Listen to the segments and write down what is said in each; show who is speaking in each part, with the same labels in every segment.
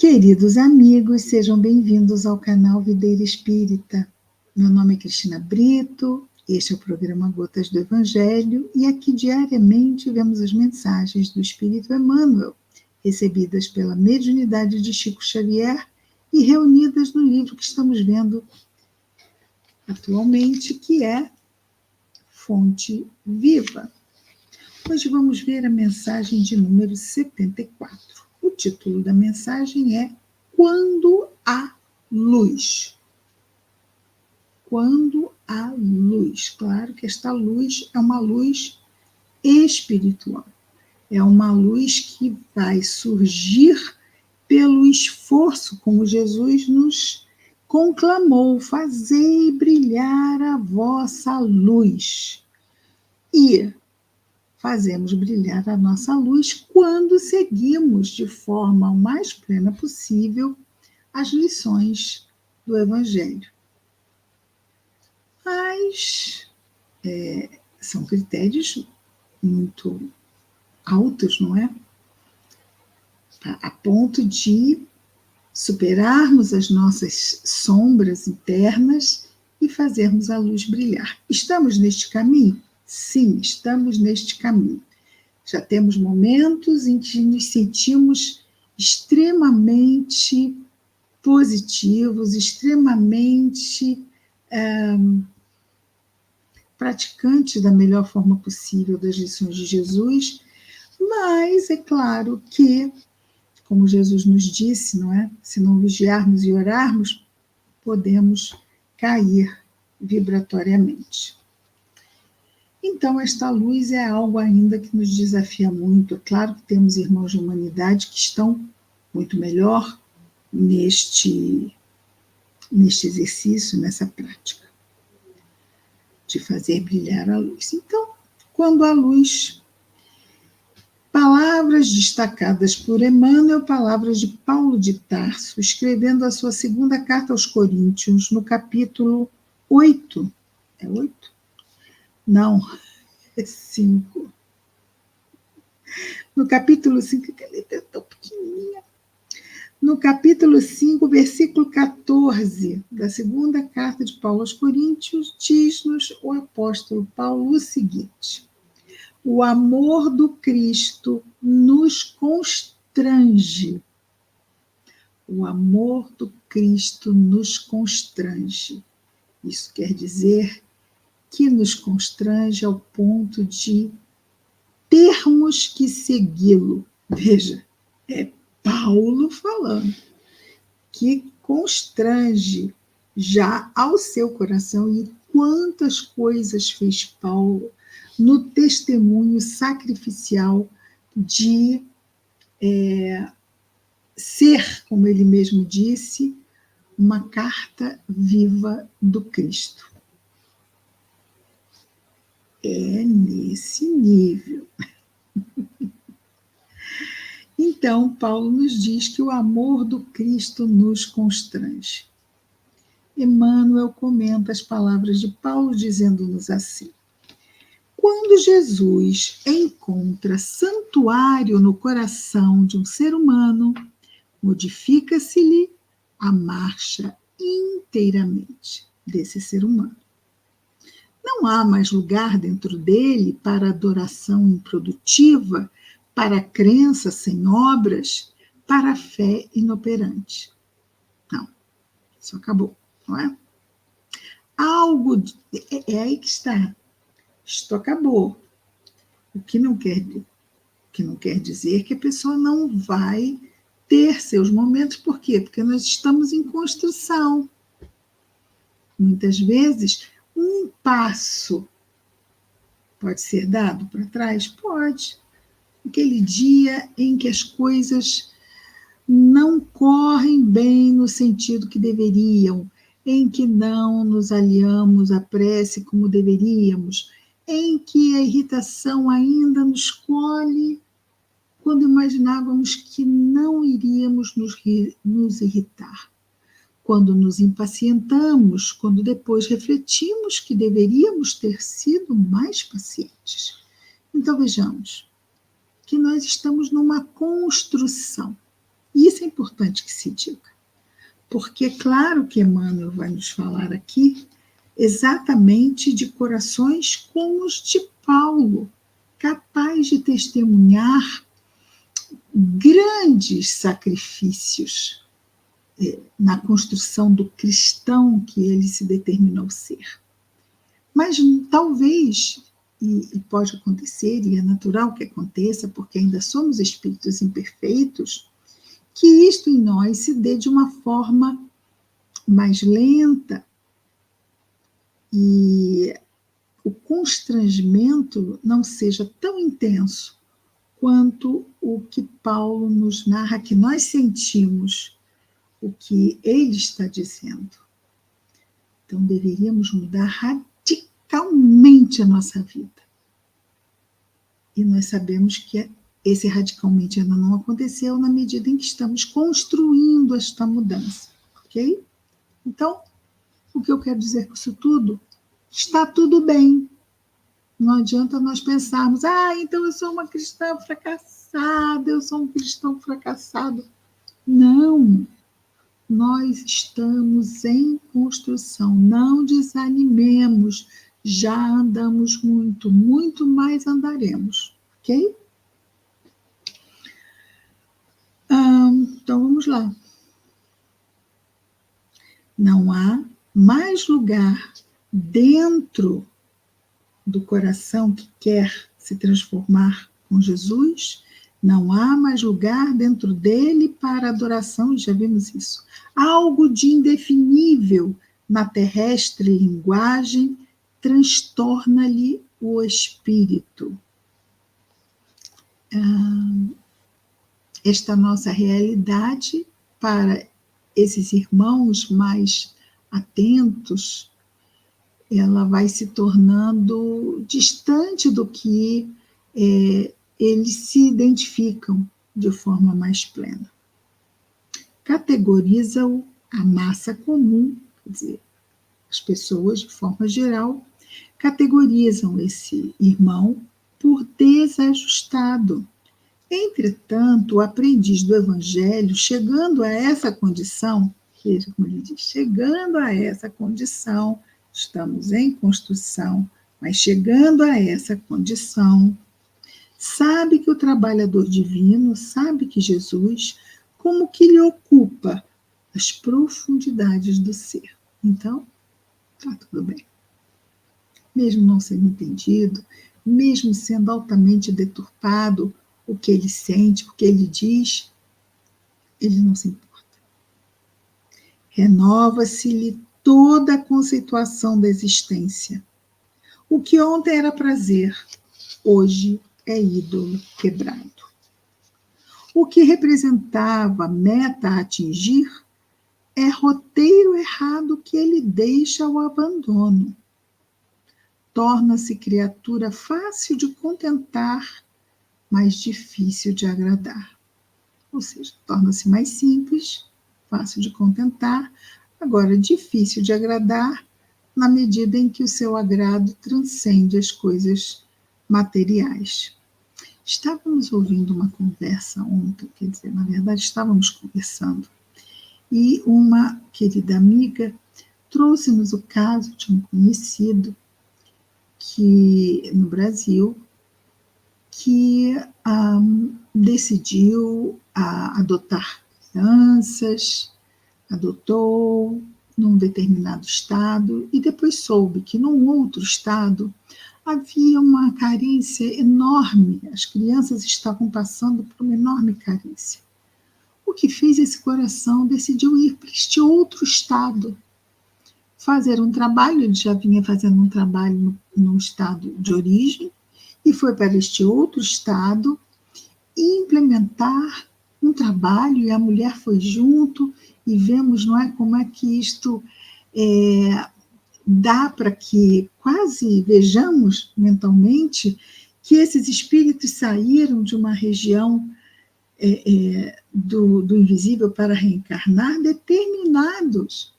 Speaker 1: Queridos amigos, sejam bem-vindos ao canal Videira Espírita. Meu nome é Cristina Brito, este é o programa Gotas do Evangelho e aqui diariamente vemos as mensagens do Espírito Emmanuel, recebidas pela mediunidade de Chico Xavier e reunidas no livro que estamos vendo atualmente, que é Fonte Viva. Hoje vamos ver a mensagem de número 74. O título da mensagem é Quando há luz. Quando há luz. Claro que esta luz é uma luz espiritual. É uma luz que vai surgir pelo esforço, como Jesus nos conclamou, fazei brilhar a vossa luz. E fazemos brilhar a nossa luz quando seguimos de forma o mais plena possível as lições do Evangelho. Mas são critérios muito altos, não é? A ponto de superarmos as nossas sombras internas e fazermos a luz brilhar. Estamos neste caminho? Sim, estamos neste caminho. Já temos momentos em que nos sentimos extremamente positivos, extremamente praticantes da melhor forma possível das lições de Jesus, mas é claro que, como Jesus nos disse, não é? Se não vigiarmos e orarmos, podemos cair vibratoriamente. Então, esta luz é algo ainda que nos desafia muito. É claro que temos irmãos de humanidade que estão muito melhor neste exercício, nessa prática de fazer brilhar a luz. Então, quando a luz, palavras destacadas por Emmanuel, palavras de Paulo de Tarso, escrevendo a sua segunda carta aos Coríntios, no capítulo 8. É 8? Não. 5. No capítulo 5, que a letra é tão pequenininha. No capítulo 5, versículo 14, da segunda carta de Paulo aos Coríntios, diz-nos o apóstolo Paulo o seguinte: o amor do Cristo nos constrange. O amor do Cristo nos constrange. Isso quer dizer que nos constrange ao ponto de termos que segui-lo. Veja, é Paulo falando, que constrange já ao seu coração. E quantas coisas fez Paulo no testemunho sacrificial de ser, como ele mesmo disse, uma carta viva do Cristo. É nesse nível. Então, Paulo nos diz que o amor do Cristo nos constrange. Emmanuel comenta as palavras de Paulo, dizendo-nos assim: quando Jesus encontra santuário no coração de um ser humano, modifica-se-lhe a marcha inteiramente desse ser humano. Não há mais lugar dentro dele para adoração improdutiva, para a crença sem obras, para a fé inoperante. Não, isso acabou, não é? Algo, é aí que está. Isto acabou. O que não quer dizer que a pessoa não vai ter seus momentos. Por quê? Porque nós estamos em construção. Muitas vezes, um passo pode ser dado para trás? Pode. Aquele dia em que as coisas não correm bem no sentido que deveriam, em que não nos aliamos à prece como deveríamos, em que a irritação ainda nos colhe quando imaginávamos que não iríamos nos irritar. Quando nos impacientamos, quando depois refletimos que deveríamos ter sido mais pacientes. Então, vejamos que nós estamos numa construção. Isso é importante que se diga, porque é claro que Emmanuel vai nos falar aqui exatamente de corações como os de Paulo, capaz de testemunhar grandes sacrifícios na construção do cristão que ele se determinou ser. Mas talvez, e pode acontecer, e é natural que aconteça, porque ainda somos espíritos imperfeitos, que isto em nós se dê de uma forma mais lenta, e o constrangimento não seja tão intenso quanto o que Paulo nos narra, que nós sentimos o que ele está dizendo. Então, deveríamos mudar radicalmente a nossa vida. E nós sabemos que esse radicalmente ainda não aconteceu na medida em que estamos construindo esta mudança, ok? Então, o que eu quero dizer com isso tudo? Está tudo bem. Não adianta nós pensarmos, então eu sou uma cristã fracassada, eu sou um cristão fracassado. Não. Nós estamos em construção, não desanimemos, já andamos muito, muito mais andaremos, ok? Então vamos lá. Não há mais lugar dentro do coração que quer se transformar com Jesus, não há mais lugar dentro dele para adoração, já vimos isso. Algo de indefinível na terrestre linguagem transtorna-lhe o espírito. Esta nossa realidade, para esses irmãos mais atentos, ela vai se tornando distante do que eles se identificam de forma mais plena. Categoriza-o a massa comum, quer dizer, as pessoas, de forma geral, categorizam esse irmão por desajustado. Entretanto, o aprendiz do Evangelho, chegando a essa condição, veja como ele diz, chegando a essa condição, estamos em construção, mas chegando a essa condição, sabe que o trabalhador divino, sabe que Jesus, como que lhe ocupa as profundidades do ser. Então, está tudo bem. Mesmo não sendo entendido, mesmo sendo altamente deturpado o que ele sente, o que ele diz, ele não se importa. Renova-se-lhe toda a conceituação da existência. O que ontem era prazer, hoje é ídolo quebrado. O que representava meta a atingir é roteiro errado que ele deixa ao abandono. Torna-se criatura fácil de contentar, mas difícil de agradar. Ou seja, torna-se mais simples, fácil de contentar, agora difícil de agradar, na medida em que o seu agrado transcende as coisas materiais. Estávamos ouvindo uma conversa ontem, quer dizer, na verdade estávamos conversando, e uma querida amiga trouxe-nos o caso de um conhecido que, no Brasil, que decidiu adotar crianças, adotou num determinado estado e depois soube que num outro estado havia uma carência enorme, as crianças estavam passando por uma enorme carência. O que fez esse coração decidiu ir para este outro estado, fazer um trabalho, ele já vinha fazendo um trabalho no estado de origem, e foi para este outro estado implementar um trabalho, e a mulher foi junto, e vemos, não é, como é que isto dá para que quase vejamos mentalmente que esses espíritos saíram de uma região do invisível para reencarnar, determinados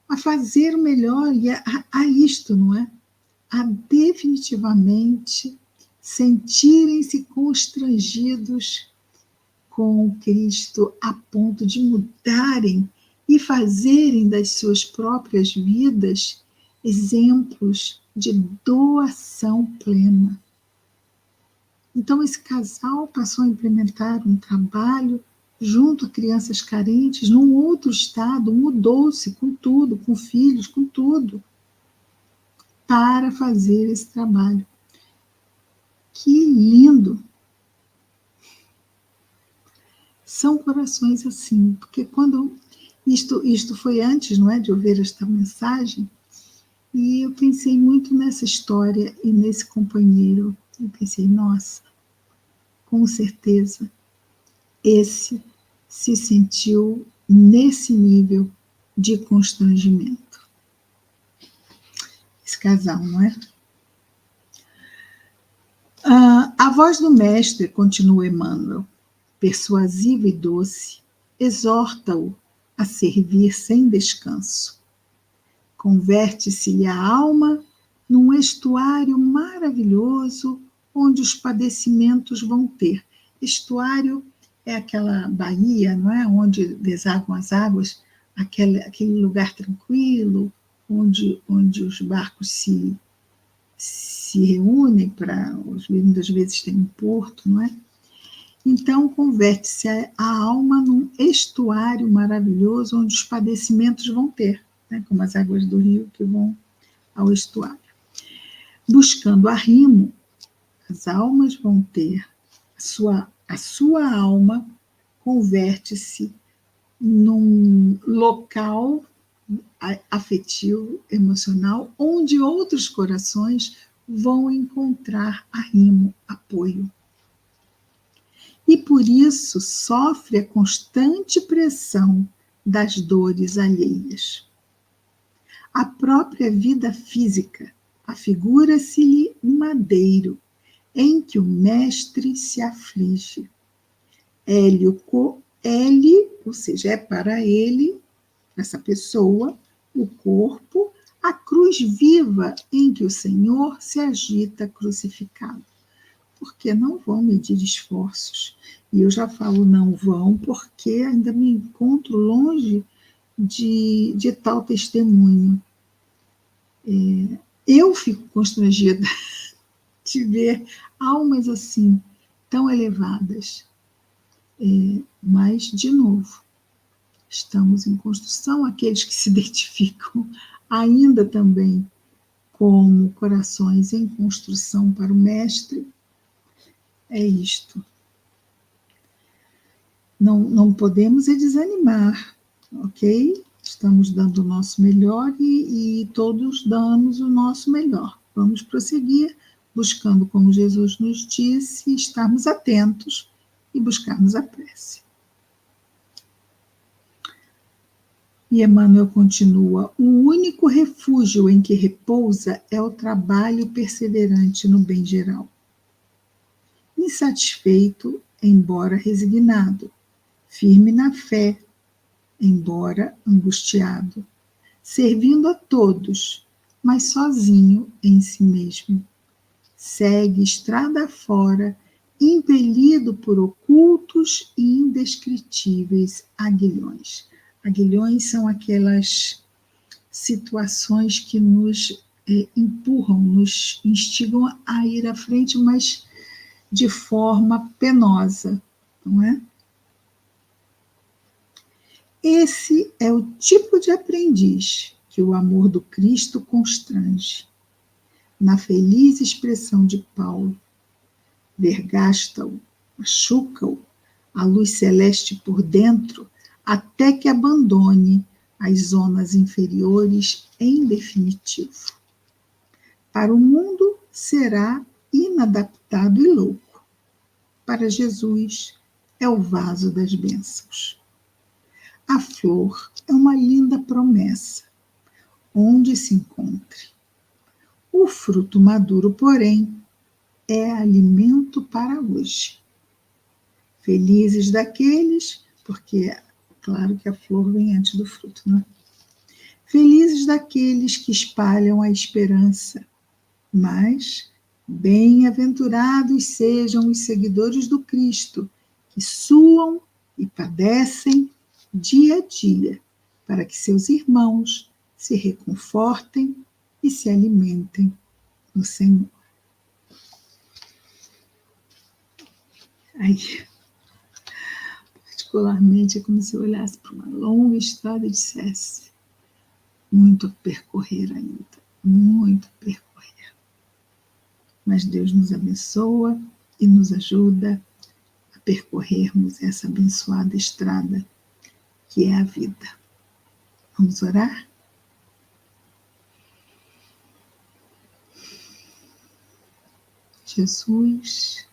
Speaker 1: a fazer o melhor, e a isto, não é? A definitivamente sentirem-se constrangidos com Cristo a ponto de mudarem e fazerem das suas próprias vidas exemplos de doação plena. Então, esse casal passou a implementar um trabalho junto a crianças carentes num outro estado, mudou-se com tudo, com filhos, com tudo, para fazer esse trabalho. Que lindo! São corações assim, porque quando isto foi antes, não é, de eu ver esta mensagem, e eu pensei muito nessa história e nesse companheiro. Eu pensei, nossa, com certeza, esse se sentiu nesse nível de constrangimento. Esse casal, não é? A voz do mestre, continua Emmanuel, persuasiva e doce, exorta-o a servir sem descanso. Converte-se-lhe a alma num estuário maravilhoso onde os padecimentos vão ter. Estuário é aquela baía, não é? Onde desaguam as águas, aquele lugar tranquilo, onde os barcos se reúnem para, muitas vezes tem um porto, não é? Então, converte-se a alma num estuário maravilhoso onde os padecimentos vão ter, né? Como as águas do rio que vão ao estuário. Buscando arrimo, as almas vão ter, a sua alma converte-se num local afetivo, emocional, onde outros corações vão encontrar arrimo, apoio. E por isso sofre a constante pressão das dores alheias. A própria vida física afigura-se-lhe um madeiro em que o mestre se aflige. Ele, ou seja, é para ele, essa pessoa, o corpo, a cruz viva em que o Senhor se agita crucificado. Porque não vão medir esforços. E eu já falo não vão, porque ainda me encontro longe de tal testemunho. Eu fico constrangida de ver almas assim, tão elevadas. Mas, de novo, estamos em construção, aqueles que se identificam ainda também como corações em construção para o Mestre, é isto. Não podemos desanimar, ok? Estamos dando o nosso melhor e todos damos o nosso melhor. Vamos prosseguir, buscando, como Jesus nos disse, estarmos atentos e buscarmos a prece. E Emmanuel continua: o único refúgio em que repousa é o trabalho perseverante no bem geral. Insatisfeito, embora resignado, firme na fé, embora angustiado, servindo a todos, mas sozinho em si mesmo. Segue estrada fora, impelido por ocultos e indescritíveis aguilhões. Aguilhões são aquelas situações que nos empurram, nos instigam a ir à frente, mas de forma penosa, não é? Esse é o tipo de aprendiz que o amor do Cristo constrange. Na feliz expressão de Paulo, vergasta-o, machuca-o, a luz celeste por dentro, até que abandone as zonas inferiores em definitivo. Para o mundo será inadaptado e louco. Para Jesus é o vaso das bênçãos. A flor é uma linda promessa, onde se encontre. O fruto maduro, porém, é alimento para hoje. Felizes daqueles, porque claro que a flor vem antes do fruto, não é? Felizes daqueles que espalham a esperança, mas bem-aventurados sejam os seguidores do Cristo, que suam e padecem dia a dia, para que seus irmãos se reconfortem e se alimentem no Senhor. Aí, particularmente, é como se eu olhasse para uma longa estrada e dissesse: muito a percorrer ainda, muito a percorrer. Mas Deus nos abençoa e nos ajuda a percorrermos essa abençoada estrada que é a vida. Vamos orar? Jesus,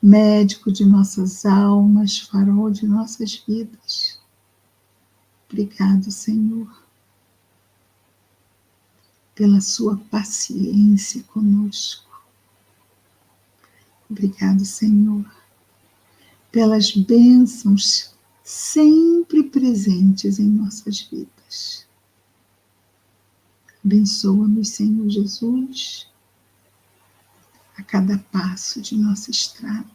Speaker 1: médico de nossas almas, farol de nossas vidas. Obrigado, Senhor, pela sua paciência conosco. Obrigado, Senhor, pelas bênçãos sempre presentes em nossas vidas. Abençoa-nos, Senhor Jesus, a cada passo de nossa estrada.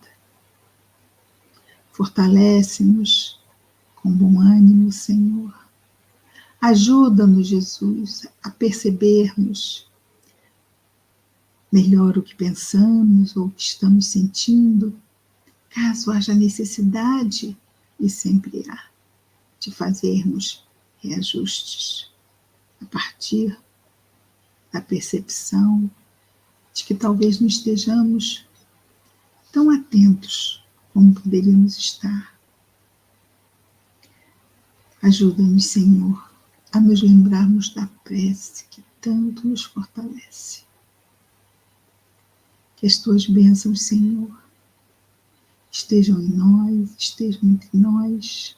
Speaker 1: Fortalece-nos com bom ânimo, Senhor. Ajuda-nos, Jesus, a percebermos melhor o que pensamos ou o que estamos sentindo, caso haja necessidade, e sempre há, de fazermos reajustes a partir da percepção de que talvez não estejamos tão atentos como poderíamos estar. Ajuda-nos, Senhor, a nos lembrarmos da prece que tanto nos fortalece. Que as tuas bênçãos, Senhor, estejam em nós, estejam entre nós.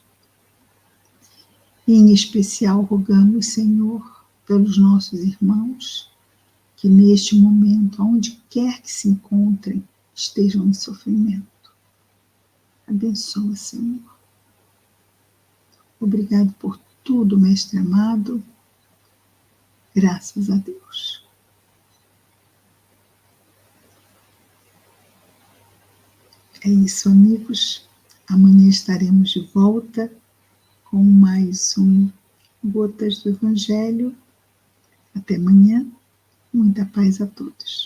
Speaker 1: E em especial rogamos, Senhor, pelos nossos irmãos, que neste momento, onde quer que se encontrem, estejam em sofrimento. Abençoa, Senhor. Obrigado por tudo, Mestre amado. Graças a Deus. É isso, amigos. Amanhã estaremos de volta com mais um Gotas do Evangelho. Até amanhã. Muita paz a todos.